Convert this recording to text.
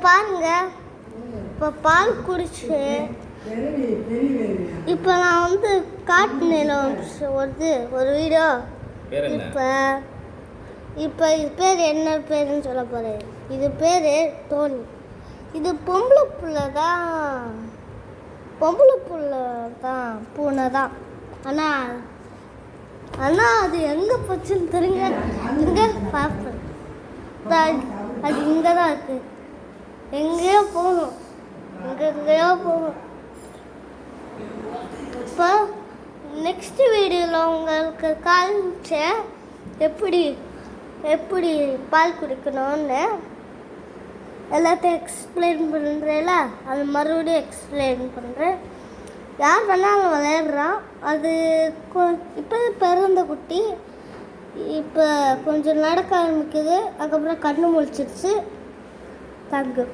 பாருங்க, இப்போ பால் குடிச்சு இப்போ நான் வந்து காட்டினேன் ஒரு வீடியோ. இப்போ இது பேர் என்ன பேருன்னு சொல்ல போகிறேன். இது பேர் டோனி. இது பொம்பளை புள்ள தான், பூனை தான். ஆனால் அது எங்கே போச்சுன்னு தெரியுங்க. இங்கே பார்ப்பேன், அது இங்கே தான் இருக்குது. எங்கேயோ போகணும், எங்கெங்கேயோ போகணும். இப்போ நெக்ஸ்ட் வீடியோவில் உங்களுக்கு காமிச்சேன் எப்படி பால் குடிக்கணும்னு எல்லாத்தையும் எக்ஸ்பிளைன் பண்ணுறேன்ல, அது மறுபடியும் எக்ஸ்பிளைன் பண்ணுறேன். யார் வேணாலும் விளையாடுறான். அது இப்போ பிறந்த குட்டி, இப்போ கொஞ்சம் நடக்க ஆரம்பிக்குது, அதுக்கப்புறம் கண்ணு முழிச்சிருச்சு. தங்கு